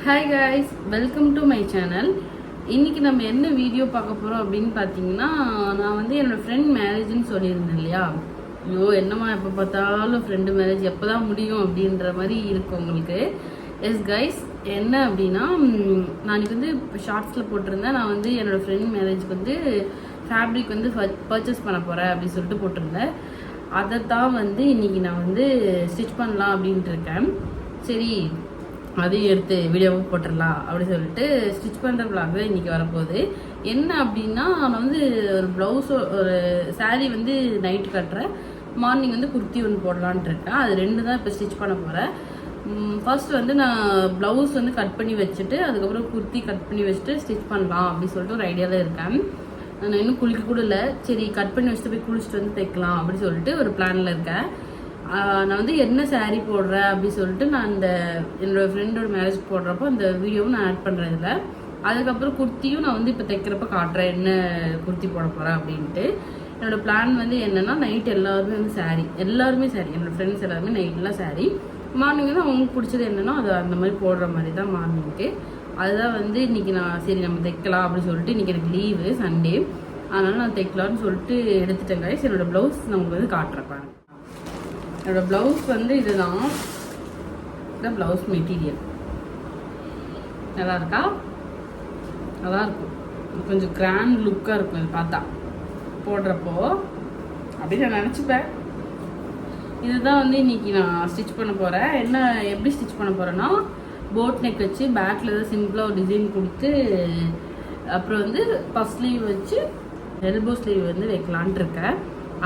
Hi guys, welcome to my channel. இன்னைக்கு நம்ம என்ன வீடியோ பார்க்க போகிறோம் அப்படின்னு பார்த்தீங்கன்னா, நான் வந்து என்னோடய ஃப்ரெண்ட் மேரேஜ்னு சொல்லியிருந்தேன் இல்லையா. ஐயோ என்னம்மா எப்போ பார்த்தாலும் ஃப்ரெண்டு மேரேஜ் எப்போ தான் முடியும் அப்படின்ற மாதிரி இருக்கும் உங்களுக்கு. எஸ் கைஸ், என்ன அப்படின்னா, நான் வந்து ஷார்ட்ஸில் போட்டிருந்தேன். நான் வந்து என்னோடய ஃப்ரெண்ட் மேரேஜ்க்கு வந்து ஃபேப்ரிக் வந்து பர்ச்சேஸ் பண்ண போகிறேன் அப்படின்னு சொல்லிட்டு போட்டிருந்தேன். அதை தான் வந்து இன்றைக்கி நான் வந்து ஸ்டிச் பண்ணலாம் அப்படின்ட்டு இருக்கேன். சரி, அதையும் எடுத்து வீடியோவும் போட்டுடலாம் அப்படின்னு சொல்லிட்டு ஸ்டிச் பண்ணுற விளாக் தான் இன்றைக்கி வரப்போகுது. என்ன அப்படின்னா, நான் வந்து ஒரு ப்ளவுஸோ ஒரு சாரீ வந்து நைட்டு கட்டுறேன், மார்னிங் வந்து குர்த்தி ஒன்று போடலான்ட்டு இருக்கேன். அது ரெண்டு தான் இப்போ ஸ்டிச் பண்ண போகிறேன். ஃபர்ஸ்ட் வந்து நான் ப்ளவுஸ் வந்து கட் பண்ணி வச்சுட்டு அதுக்கப்புறம் குர்த்தி கட் பண்ணி வச்சுட்டு ஸ்டிச் பண்ணலாம் அப்படின்னு சொல்லிட்டு ஒரு ஐடியாவில் இருக்கேன். நான் இன்னும் குளிக்க கூட இல்லை. சரி, கட் பண்ணி வச்சுட்டு போய் குளிச்சுட்டு வந்து தைக்கலாம் அப்படின்னு சொல்லிட்டு ஒரு பிளானில் இருக்கேன். நான் வந்து என்ன சாரீ போடுறேன் அப்படின்னு சொல்லிட்டு நான் என்னோடய ஃப்ரெண்டோட மேரேஜ் போடுறப்போ அந்த வீடியோவும் நான் ஆட் பண்ணுறதில்ல. அதுக்கப்புறம் குர்த்தியும் நான் வந்து இப்போ தைக்கிறப்ப காட்டுறேன் என்ன குர்த்தி போட போகிறேன் அப்படின்ட்டு. என்னோடய பிளான் வந்து என்னென்னா, நைட் எல்லாருமே வந்து எல்லாருமே சாரீ, என்னோடய ஃப்ரெண்ட்ஸ் எல்லாருமே நைட்லாம் சாரீ, மார்னிங் வந்து அவங்களுக்கு பிடிச்சது என்னென்னா அது அந்த மாதிரி போடுற மாதிரி தான் மார்னிங்க்கு. அதுதான் வந்து இன்றைக்கி நான் சரி நம்ம தைக்கலாம் அப்படின்னு சொல்லிட்டு, இன்றைக்கி எனக்கு லீவு சண்டே, அதனால் நான் தைக்கலான்னு சொல்லிட்டு எடுத்துட்டேன் கைஸ். என்னோடய ப்ளவுஸ் நான் உங்களுக்கு வந்து காட்டுறேன். என்னோடய ப்ளவுஸ் வந்து இதுதான், இதான் ப்ளவுஸ் மெட்டீரியல். நல்லா இருக்கா? நல்லா இருக்கும், கொஞ்சம் கிராண்ட் லுக்காக இருக்கும் இது பார்த்தா போடுறப்போ அப்படின்னு நான் நினச்சிப்பேன். இதுதான் வந்து இன்றைக்கி நான் ஸ்டிச் பண்ண போகிறேன். என்ன எப்படி ஸ்டிச் பண்ண போகிறேன்னா, போட் நெக் வச்சு பேக்கில் ஏதாவது சிம்பிளாக ஒரு டிசைன் கொடுத்து, அப்புறம் வந்து பஃப் ஸ்லீவ் வச்சு எல்போ ஸ்லீவ் வந்து வைக்கலான்ட்டு இருக்கேன்.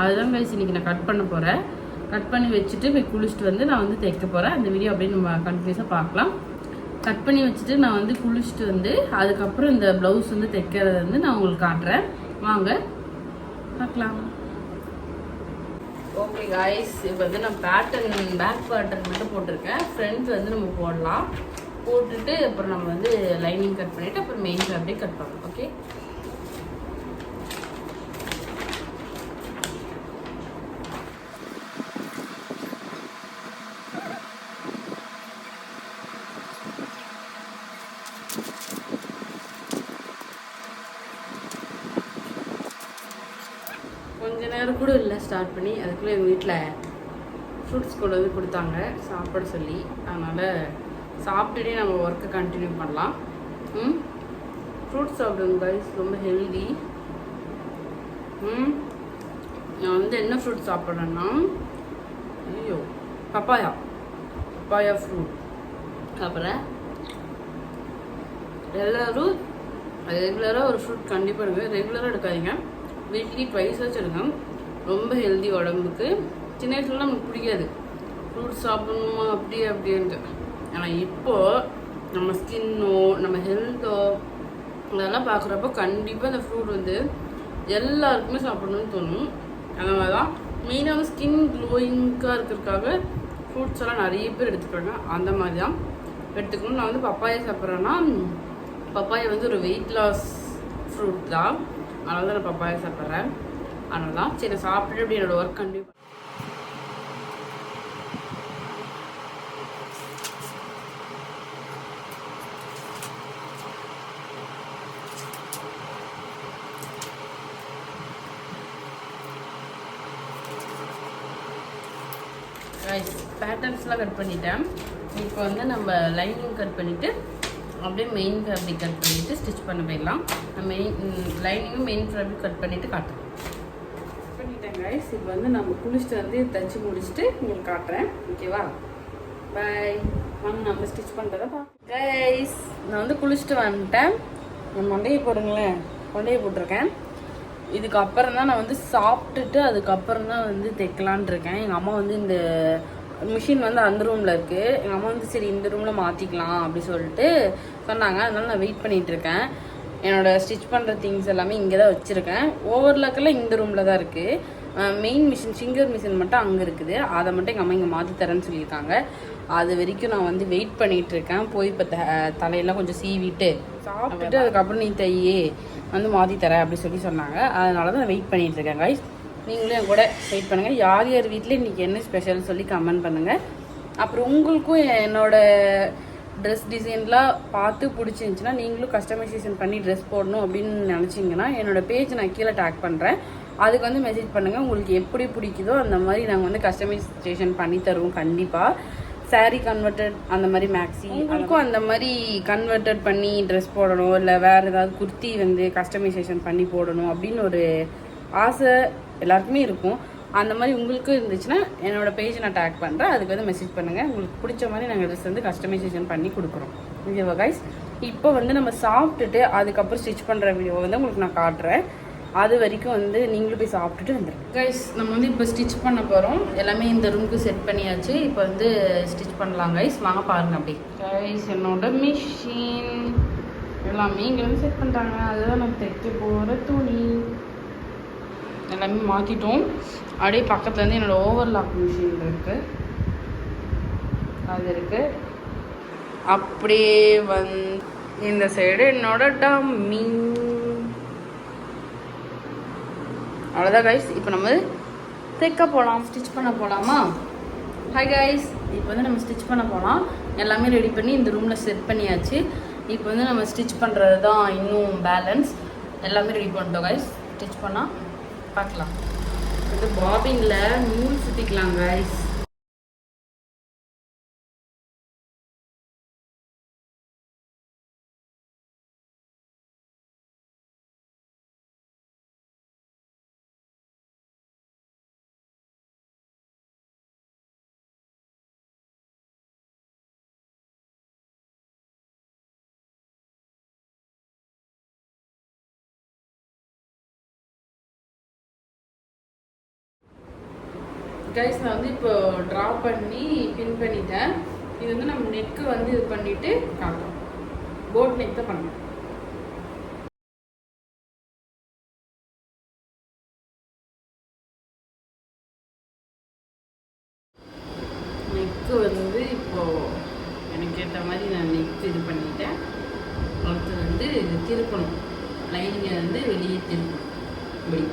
அதுதான் கைஸ் இன்றைக்கி நான் கட் பண்ண போகிறேன். கட் பண்ணி வச்சுட்டு போய் குளிச்சுட்டு வந்து நான் வந்து தைக்க போகிறேன். அந்த வீடியோ அப்படியே நம்ம கண்டினியூஸாக பார்க்கலாம். கட் பண்ணி வச்சுட்டு நான் வந்து குளிச்சுட்டு வந்து அதுக்கப்புறம் இந்த ப்ளவுஸ் வந்து தைக்கிறத வந்து நான் உங்களுக்கு காட்டுறேன். வாங்க பார்க்கலாம். ஓகே காய்ஸ், இப்போ வந்து நான் பேக் பேட்டர்ன் மட்டும் போட்டிருக்கேன். ஃப்ரண்ட் வந்து நம்ம போடலாம். போட்டுட்டு அப்புறம் நம்ம வந்து லைனிங் கட் பண்ணிவிட்டு அப்புறம் மெயின் ஃபேப்ரிக் கட் பண்ணலாம். ஓகே, கொஞ்ச நேரம் கூட இல்லை ஸ்டார்ட் பண்ணி, அதுக்குள்ளே எங்கள் வீட்டில் ஃப்ரூட்ஸ் கொண்டு வந்து கொடுத்தாங்க சாப்பிட சொல்லி. அதனால் சாப்பிட்டுட்டே நம்ம ஒர்க்கை கண்டினியூ பண்ணலாம். ஃப்ரூட்ஸ் சாப்பிடுங்க கைஸ், ரொம்ப ஹெல்தி. நான் வந்து என்ன ஃப்ரூட் சாப்பிட்றேன்னா, பப்பாயா ஃப்ரூட் சாப்பிட்றேன். எல்லோரும் ரெகுலராக ஒரு ஃப்ரூட் கண்டிப்பாக எடுங்க. ரெகுலராக எடுக்காதீங்க, வீக்லி ட்வைஸ் எடுங்க. ரொம்ப ஹெல்தி உடம்புக்கு. சின்ன வயசுலலாம் நமக்கு பிடிக்காது ஃப்ரூட்ஸ் சாப்பிடணுமா அப்படின்ட்டு. ஆனால் இப்போது நம்ம ஸ்கின்னோ நம்ம ஹெல்த்தோ அதெல்லாம் பார்க்குறப்போ கண்டிப்பாக அந்த ஃப்ரூட் வந்து எல்லாருக்குமே சாப்பிடணும்னு தோணும். அந்த மாதிரி தான் மெயினாக வந்து ஸ்கின் க்ளோயிங்காக இருக்கிறதுக்காக ஃப்ரூட்ஸ் எல்லாம் நிறைய பேர் எடுத்துக்கிறாங்க. அந்த மாதிரி தான் எடுத்துக்கணும். நான் வந்து பப்பாயா சாப்பிட்றேன்னா, பப்பாயா வந்து ஒரு வெயிட் லாஸ் ஃப்ரூட் தான், அதனால தான் நான் பப்பாயா சாப்பிட்றேன். அதனால தான் சரி நான் சாப்பிட்டுட்டு அப்படி என்னோடய ஒர்க் கண்டினியூ பண்ணேன். பேட்டர்ன்ஸ்லாம் கட் பண்ணிட்டேன். இப்போ வந்து நம்ம லைனிங் கட் பண்ணிவிட்டு அப்படியே மெயின் ஃபேப்ரிக் கட் பண்ணிவிட்டு ஸ்டிச் பண்ண போயிடலாம். லைனிங்கும் மெயின் ஃபேப்ரிக் கட் பண்ணிவிட்டு காட்டுறேன். பண்ணிட்டேன் கைஸ். இப்போ வந்து நம்ம குளிச்சுட்டு வந்து தைச்சி முடிச்சுட்டு உங்களுக்கு காட்டுறேன். ஓகேவா? பாய். வாங்க நம்ம ஸ்டிச் பண்ணுறதா கைஸ். நான் வந்து குளிச்சுட்டு வந்துட்டேன். நான் மண்டையை போடுங்களேன், மண்டையை போட்டிருக்கேன். இதுக்கப்புறம் தான் நான் வந்து சாப்பிட்டுட்டு அதுக்கப்புறம் தான் வந்து தைக்கலான் இருக்கேன். எங்கள் அம்மா வந்து இந்த மிஷின் வந்து அந்த ரூமில் இருக்குது. எங்கள் அம்மா வந்து சரி இந்த ரூமில் மாற்றிக்கலாம் அப்படி சொல்லிட்டு சொன்னாங்க. அதனால நான் வெயிட் பண்ணிகிட்ருக்கேன். என்னோடய ஸ்டிச் பண்ணுற திங்ஸ் எல்லாமே இங்கே தான் வச்சுருக்கேன். ஓவர்லாக்கெல்லாம் இந்த ரூமில் தான் இருக்குது. மெயின் மிஷின் சிங்கர் மிஷின் மட்டும் அங்கே இருக்குது. அதை மட்டும் எங்கள் அம்மா இங்கே மாற்றி தரேன்னு சொல்லியிருக்காங்க. அது வரைக்கும் நான் வந்து வெயிட் பண்ணிகிட்ருக்கேன். போய் இப்போ தலையெல்லாம் கொஞ்சம் சீவிட்டு சாப்பிட்டுட்டு அதுக்கப்புறம் நீ தையே வந்து மாற்றி தரேன் அப்படி சொன்னாங்க. அதனால தான் நான் வெயிட் பண்ணிகிட்ருக்கேன் கைஸ். நீங்களும் என் கூட வெயிட் பண்ணுங்கள். யார் யார் வீட்டில் இன்றைக்கி என்ன ஸ்பெஷல் சொல்லி கமெண்ட் பண்ணுங்கள். அப்புறம் உங்களுக்கும் என்னோடய ட்ரெஸ் டிசைன்லாம் பார்த்து பிடிச்சிருந்துச்சின்னா நீங்களும் கஸ்டமைசேஷன் பண்ணி ட்ரெஸ் போடணும் அப்படின்னு நினச்சிங்கன்னா என்னோடய பேஜ் நான் கீழே டேக் பண்ணுறேன். அதுக்கு வந்து மெசேஜ் பண்ணுங்கள். உங்களுக்கு எப்படி பிடிக்குதோ அந்த மாதிரி நாங்கள் வந்து கஸ்டமைசேஷன் பண்ணி தருவோம் கண்டிப்பாக. சாரீ கன்வெர்டட் அந்த மாதிரி மேக்ஸி உங்களுக்கும் அந்த மாதிரி கன்வெர்டட் பண்ணி ட்ரெஸ் போடணும், இல்லை வேறு ஏதாவது குர்த்தி வந்து கஸ்டமைசேஷன் பண்ணி போடணும் அப்படின்னு ஒரு ஆசை எல்லாருக்குமே இருக்கும். அந்த மாதிரி உங்களுக்கு இருந்துச்சுன்னா என்னோடய பேஜ் நான் டேக் பண்ணுறேன். அதுக்கு வந்து மெசேஜ் பண்ணுங்கள். உங்களுக்கு பிடிச்ச மாதிரி நாங்கள் ட்ரெஸ் வந்து கஸ்டமைசேஷன் பண்ணி கொடுக்குறோம். ஓகேவா கைஸ்? இப்போ வந்து நம்ம சாப்பிட்டுட்டு அதுக்கப்புறம் ஸ்டிச் பண்ணுற வீடியோ வந்து உங்களுக்கு நான் காட்டுறேன். அது வரைக்கும் வந்து நீங்களும் போய் சாப்பிட்டுட்டு வந்துடுங்க கைஸ். நம்ம வந்து இப்போ ஸ்டிச் பண்ண போகிறோம். எல்லாமே இந்த ரூமுக்கு செட் பண்ணியாச்சு. இப்போ வந்து ஸ்டிச் பண்ணலாம் கைஸ். வாங்க பாருங்கள் அப்படி கைஸ். என்னோட மிஷின் எல்லாமே இங்கே வந்து செட் பண்ணிட்டாங்க. அதுதான் நான் தைக்க போகிற துணி எல்லாமே மாற்றிட்டோம். அப்படியே பக்கத்தில் வந்து என்னோடய ஓவர்லாக் மிஷின் இருக்குது, அது இருக்குது. அப்படியே வந்து இந்த சைடு என்னோட டம்மி. அவ்வளோதான் கைஸ். இப்போ நம்ம தைக்க போகலாம், ஸ்டிச் பண்ண போகலாமா? ஹாய் கைஸ், இப்போ வந்து நம்ம ஸ்டிச் பண்ண போகலாம். எல்லாமே ரெடி பண்ணி இந்த ரூமில் செட் பண்ணியாச்சு. இப்போ வந்து நம்ம ஸ்டிச் பண்ணுறது தான் இன்னும் பேலன்ஸ். எல்லாமே ரெடி பண்ணிட்டோம் கைஸ். ஸ்டிச் பண்ணால் பார்க்கலாம். இது பாபின்ல நூல் சுற்றிக்கலாம் கைஸ். கைஸ் நான் வந்து இப்போ ட்ரா பண்ணி பின் பண்ணிட்டேன். இது வந்து நம்ம நெக்கு வந்து இது பண்ணிவிட்டு காட்டுறோம். போட் நெக் தான் பண்ணோம். நெக்கு வந்து இப்போது எனக்கு ஏற்ற மாதிரி நான் நெக் இது பண்ணிட்டேன். அடுத்து வந்து திருப்பணும், லைனிங்கை வந்து வெளியே திருப்பணும். இப்படி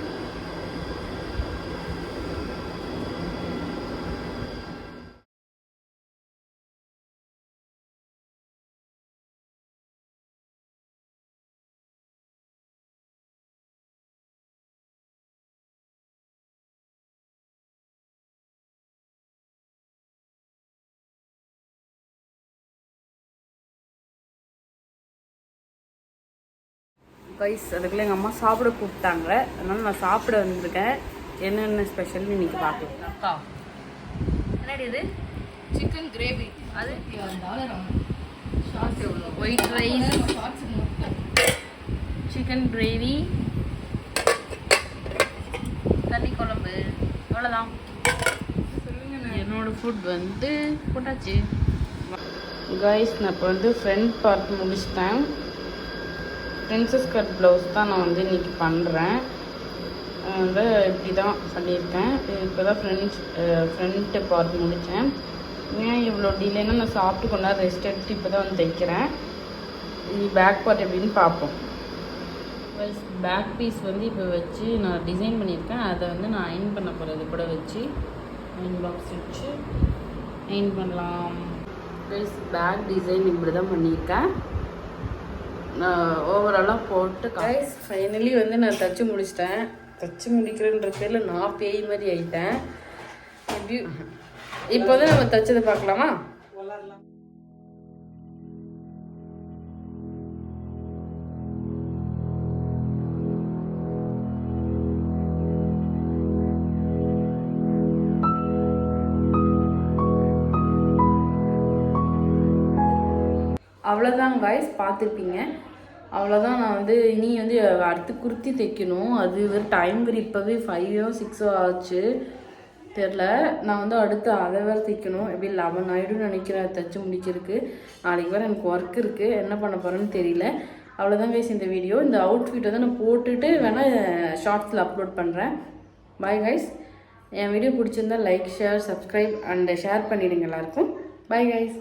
கைஸ். அதுக்குள்ளே எங்கள் அம்மா சாப்பிட கூப்பிட்டாங்க, அதனால நான் சாப்பிட வந்திருக்கேன். என்னென்ன ஸ்பெஷல்னு இன்னைக்கு பார்க்கலாம். அக்கா என்னடி இது? Chicken gravy. அது ஒயிட் ரைஸ், சிக்கன் கிரேவி, கறி குழம்பு, அவ்வளோதான். என்னோட ஃபுட் வந்து போட்டாச்சு கைஸ். நான் இப்போ வந்து ஃப்ரண்ட் பார்ட் முடிச்சிட்டேன். பிரின்சஸ் கட் ப்ளவுஸ் தான் நான் வந்து இன்றைக்கி பண்ணுறேன். வந்து இப்படி தான் பண்ணியிருக்கேன். இப்போ தான் ஃப்ரண்ட்டு பார்ட் முடித்தேன். ஏன் இவ்வளோ டிலேன்னா நான் சாப்பிட்டு கொண்டா ரெஸ்ட் எடுத்து இப்போ தான் வந்து தைக்கிறேன். இது பேக் பார்ட் எப்படின்னு பார்ப்போம். பேக் பீஸ் வந்து இப்போ வச்சு நான் டிசைன் பண்ணியிருக்கேன். அதை வந்து நான் அயன் பண்ண போகிறேன். இது கூட வச்சு அயன் பாக்ஸ் வச்சு அயன் பண்ணலாம். பேக் டிசைன் இப்படி தான் பண்ணியிருக்கேன். ஓவராலாக போட்டு கைஸ் ஃபைனலி வந்து நான் தைச்சி முடிச்சிட்டேன். தைச்சி முடிக்கிறேன்ற பேரில் நான் பேய் மாதிரி ஆகிட்டேன். எப்படி இப்போ வந்து நம்ம தைச்சதை பார்க்கலாமா? அவ்வளோதான் கைஸ், பார்த்துருப்பீங்க. அவ்வளோதான். நான் வந்து இனி வந்து அடுத்து குர்த்தி தைக்கணும். அது ஒரு டைம் வேறு இப்போவே 5 or 6 ஆச்சு தெரில. நான் வந்து அடுத்து அதை வேறு தைக்கணும். எப்படி 11 ஆகிடும்னு நினைக்கிறேன் தைச்சி முடிக்கிறதுக்கு. நாளைக்கு வேறு எனக்கு ஒர்க் இருக்குது, என்ன பண்ண போகிறேன்னு தெரியல. அவ்வளோதான் கைஸ் இந்த வீடியோ. இந்த அவுட்ஃபிட் வந்து நான் போட்டுட்டு வேணால் ஷார்ட்ஸில் அப்லோட் பண்ணுறேன். Bye guys. என் வீடியோ பிடிச்சிருந்தா like, share, subscribe and share பண்ணிவிடுங்க எல்லாருக்கும். Bye guys.